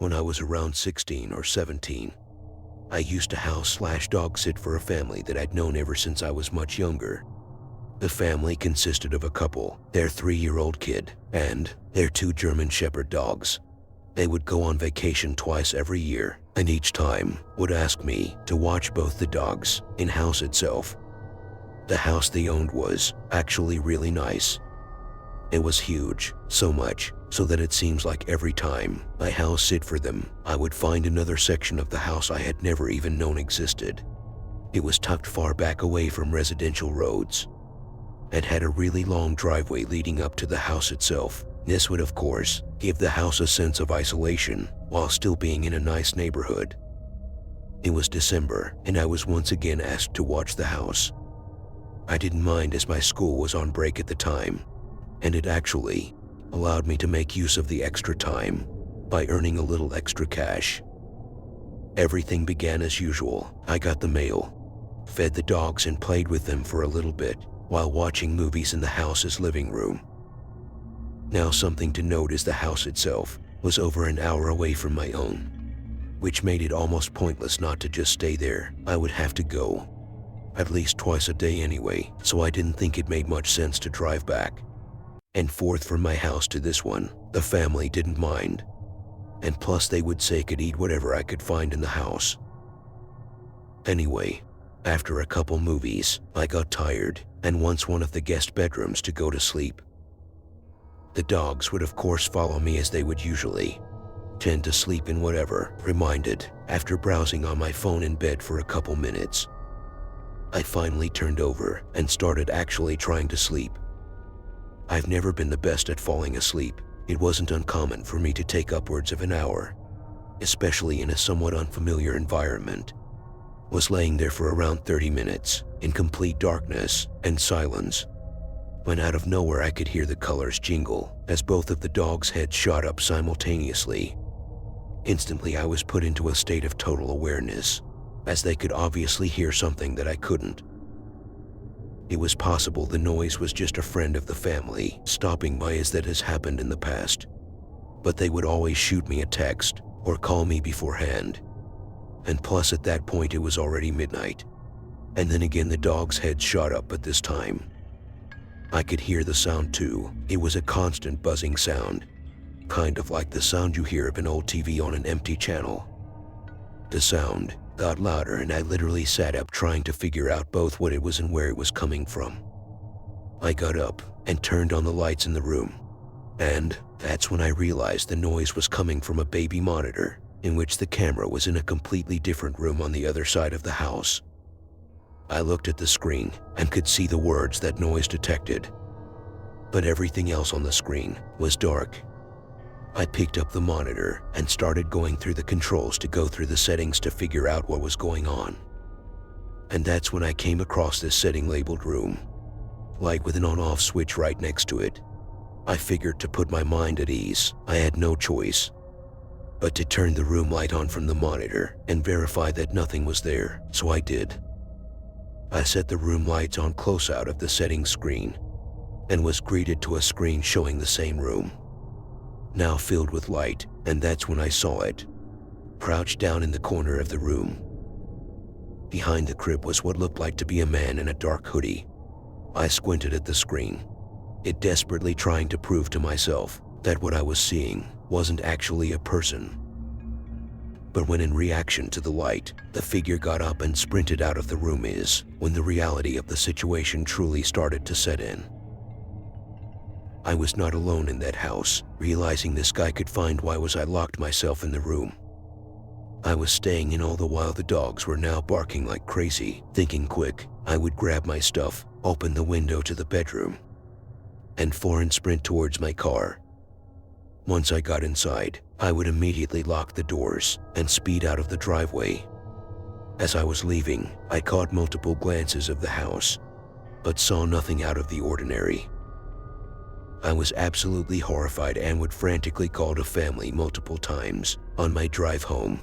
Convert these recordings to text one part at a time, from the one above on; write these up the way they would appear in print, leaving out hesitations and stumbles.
When I was around 16 or 17, I used to house/dog sit for a family that I'd known ever since I was much younger. The family consisted of a couple, their 3-year-old kid, and their 2 German Shepherd dogs. They would go on vacation twice every year, and each time would ask me to watch both the dogs in-house itself. The house they owned was actually really nice. It was huge, so much so that it seems like every time I house sit for them, I would find another section of the house I had never even known existed. It was tucked far back away from residential roads and had a really long driveway leading up to the house itself. This would, of course, give the house a sense of isolation while still being in a nice neighborhood. It was December, and I was once again asked to watch the house. I didn't mind as my school was on break at the time, and it actually allowed me to make use of the extra time by earning a little extra cash. Everything began as usual. I got the mail, fed the dogs, and played with them for a little bit while watching movies in the house's living room. Now, something to note is the house itself was over an hour away from my own, which made it almost pointless not to just stay there. I would have to go at least twice a day anyway, so I didn't think it made much sense to drive back and forth from my house to this one. The family didn't mind, and plus they would say I could eat whatever I could find in the house. Anyway, after a couple movies, I got tired and wants one of the guest bedrooms to go to sleep. The dogs would of course follow me, as they would usually tend to sleep in whatever. Reminded, after browsing on my phone in bed for a couple minutes, I finally turned over and started actually trying to sleep. I've never been the best at falling asleep. It wasn't uncommon for me to take upwards of an hour, especially in a somewhat unfamiliar environment. Was laying there for around 30 minutes in complete darkness and silence, when out of nowhere I could hear the colors jingle as both of the dogs' heads shot up simultaneously. Instantly I was put into a state of total awareness, as they could obviously hear something that I couldn't. It was possible the noise was just a friend of the family stopping by, as that has happened in the past, but they would always shoot me a text or call me beforehand. And plus at that point it was already midnight. And then again the dog's head shot up, but this time I could hear the sound too. It was a constant buzzing sound, kind of like the sound you hear of an old TV on an empty channel. The sound got louder, and I literally sat up trying to figure out both what it was and where it was coming from. I got up and turned on the lights in the room, and that's when I realized the noise was coming from a baby monitor, in which the camera was in a completely different room on the other side of the house. I looked at the screen and could see the words that noise detected, but everything else on the screen was dark. I picked up the monitor and started going through the controls to go through the settings to figure out what was going on. And that's when I came across this setting labeled room light with an on-off switch right next to it. I figured to put my mind at ease, I had no choice but to turn the room light on from the monitor and verify that nothing was there, so I did. I set the room lights on close out of the settings screen and was greeted to a screen showing the same room, now filled with light, and that's when I saw it. Crouched down in the corner of the room, behind the crib, was what looked like to be a man in a dark hoodie. I squinted at the screen, it desperately trying to prove to myself that what I was seeing wasn't actually a person. But when in reaction to the light, the figure got up and sprinted out of the room is when the reality of the situation truly started to set in. I was not alone in that house. Realizing this guy could find why was I locked myself in the room. I was staying in all the while the dogs were now barking like crazy. Thinking quick, I would grab my stuff, open the window to the bedroom, and foreign sprint towards my car. Once I got inside, I would immediately lock the doors and speed out of the driveway. As I was leaving, I caught multiple glances of the house, but saw nothing out of the ordinary. I was absolutely horrified and would frantically call the family multiple times on my drive home,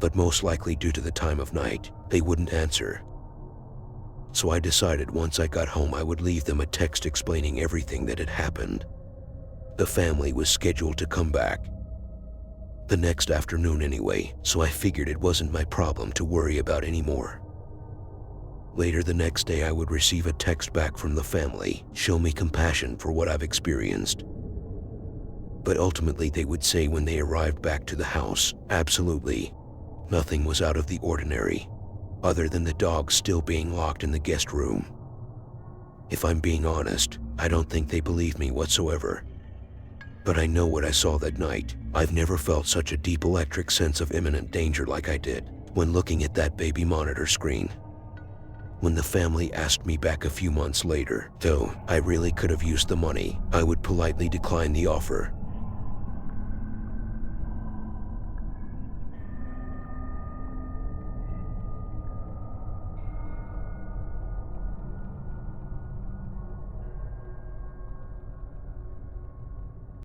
but most likely due to the time of night, they wouldn't answer. So I decided once I got home I would leave them a text explaining everything that had happened. The family was scheduled to come back the next afternoon anyway, so I figured it wasn't my problem to worry about anymore. Later the next day, I would receive a text back from the family, show me compassion for what I've experienced. But ultimately they would say when they arrived back to the house, absolutely nothing was out of the ordinary, other than the dogs still being locked in the guest room. If I'm being honest, I don't think they believe me whatsoever. But I know what I saw that night. I've never felt such a deep electric sense of imminent danger like I did when looking at that baby monitor screen. When the family asked me back a few months later, though I really could have used the money, I would politely decline the offer.